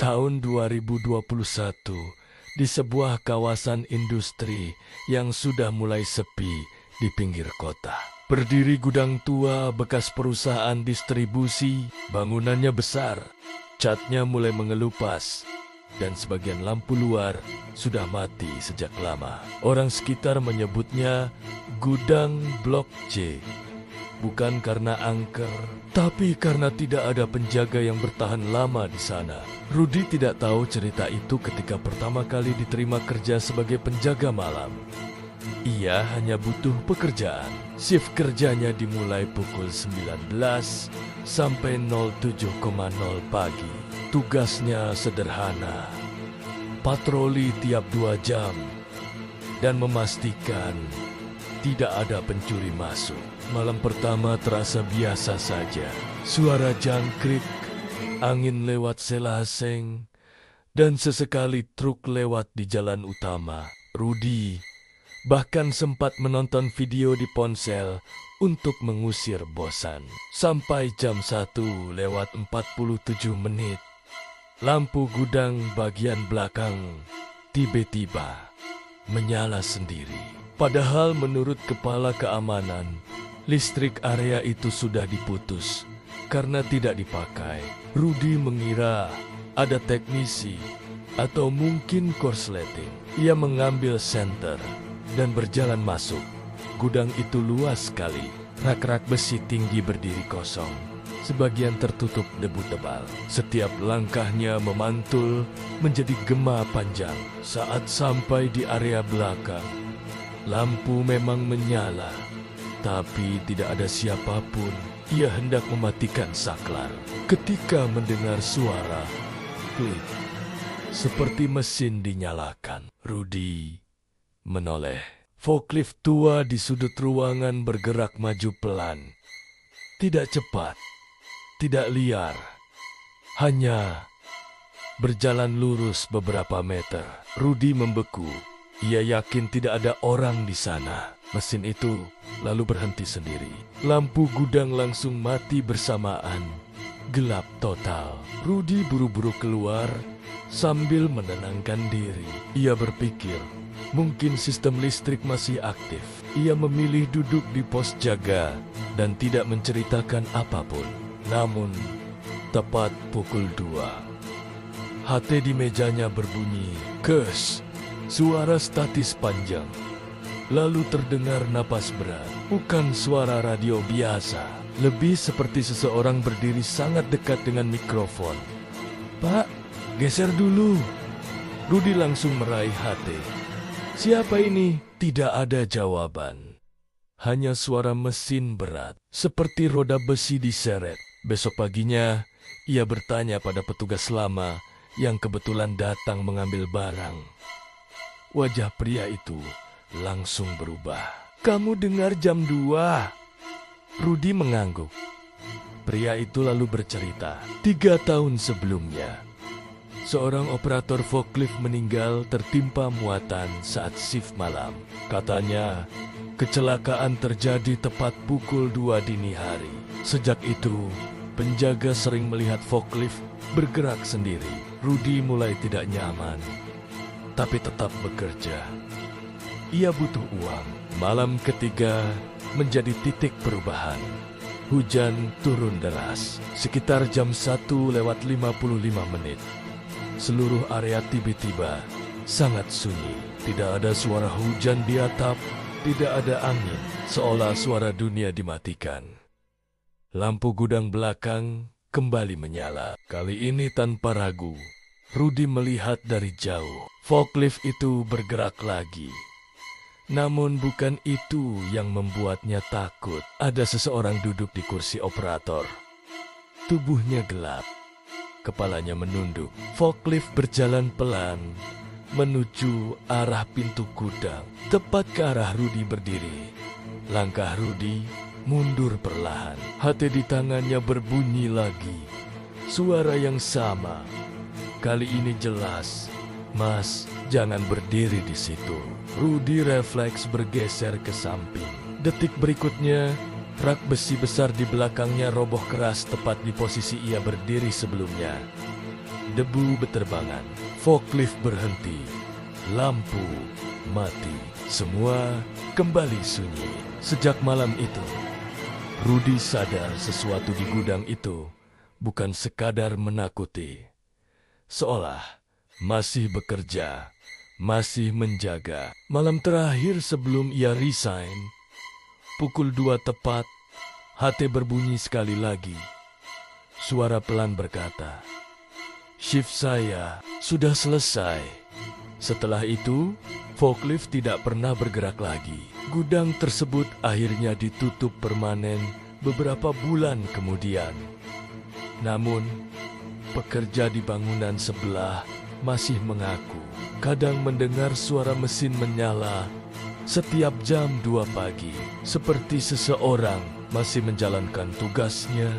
tahun 2021 di sebuah kawasan industri yang sudah mulai sepi di pinggir kota. Berdiri gudang tua bekas perusahaan distribusi, bangunannya besar, catnya mulai mengelupas, dan sebagian lampu luar sudah mati sejak lama. Orang sekitar menyebutnya gudang Blok C. Bukan karena angker, tapi karena tidak ada penjaga yang bertahan lama di sana. Rudy tidak tahu cerita itu ketika pertama kali diterima kerja sebagai penjaga malam. Ia hanya butuh pekerjaan. Shift kerjanya dimulai pukul 19 sampai 07.00 pagi. Tugasnya sederhana, patroli tiap 2 jam, dan memastikan tidak ada pencuri masuk. Malam pertama terasa biasa saja. Suara jangkrik, angin lewat selaseng, dan sesekali truk lewat di jalan utama. Rudy bahkan sempat menonton video di ponsel untuk mengusir bosan. Sampai jam 1:47, lampu gudang bagian belakang tiba-tiba menyala sendiri. Padahal menurut kepala keamanan, listrik area itu sudah diputus karena tidak dipakai. Rudy mengira ada teknisi atau mungkin korsleting. Ia mengambil senter dan berjalan masuk. Gudang itu luas sekali. Rak-rak besi tinggi berdiri kosong. Sebagian tertutup debu tebal. Setiap langkahnya memantul menjadi gema panjang. Saat sampai di area belakang, lampu memang menyala, tapi tidak ada siapapun. Ia hendak mematikan saklar ketika mendengar suara klik, seperti mesin dinyalakan. Rudy menoleh. Forklift tua di sudut ruangan bergerak maju pelan. Tidak cepat, tidak liar, hanya berjalan lurus beberapa meter. Rudy membeku. Ia yakin tidak ada orang di sana. Mesin itu lalu berhenti sendiri. Lampu gudang langsung mati bersamaan. Gelap total. Rudy buru-buru keluar sambil menenangkan diri. Ia berpikir, mungkin sistem listrik masih aktif. Ia memilih duduk di pos jaga dan tidak menceritakan apapun. Namun, tepat pukul 2, HT di mejanya berbunyi, kes. Suara statis panjang. Lalu terdengar napas berat. Bukan suara radio biasa. Lebih seperti seseorang berdiri sangat dekat dengan mikrofon. Pak, geser dulu. Rudy langsung meraih HT. Siapa ini? Tidak ada jawaban. Hanya suara mesin berat, seperti roda besi diseret. Besok paginya, ia bertanya pada petugas lama yang kebetulan datang mengambil barang. Wajah pria itu langsung berubah. Kamu dengar jam 2? Rudy mengangguk. Pria itu lalu bercerita, 3 tahun sebelumnya, seorang operator forklift meninggal tertimpa muatan saat shift malam. Katanya, kecelakaan terjadi tepat pukul 2 dini hari. Sejak itu, penjaga sering melihat forklift bergerak sendiri. Rudy mulai tidak nyaman, tapi tetap bekerja. Ia butuh uang. Malam ketiga menjadi titik perubahan. Hujan turun deras. Sekitar jam 1:55. Seluruh area tiba-tiba sangat sunyi. Tidak ada suara hujan di atap, tidak ada angin, seolah suara dunia dimatikan. Lampu gudang belakang kembali menyala. Kali ini tanpa ragu, Rudy melihat dari jauh. Forklift itu bergerak lagi. Namun bukan itu yang membuatnya takut. Ada seseorang duduk di kursi operator. Tubuhnya gelap. Kepalanya menunduk. Forklift berjalan pelan menuju arah pintu gudang. Tepat ke arah Rudy berdiri. Langkah Rudy mundur perlahan. HT di tangannya berbunyi lagi. Suara yang sama. Kali ini jelas. Mas, jangan berdiri di situ. Rudy refleks bergeser ke samping. Detik berikutnya, rak besi besar di belakangnya roboh keras tepat di posisi ia berdiri sebelumnya. Debu beterbangan, forklift berhenti, lampu mati, semua kembali sunyi. Sejak malam itu, Rudy sadar sesuatu di gudang itu bukan sekadar menakuti. Seolah masih bekerja, masih menjaga. Malam terakhir sebelum ia resign, pukul 2 tepat, HT berbunyi sekali lagi. Suara pelan berkata, "Shift saya sudah selesai." Setelah itu, forklift tidak pernah bergerak lagi. Gudang tersebut akhirnya ditutup permanen beberapa bulan kemudian. Namun, pekerja di bangunan sebelah masih mengaku kadang mendengar suara mesin menyala setiap jam 2 pagi, seperti seseorang masih menjalankan tugasnya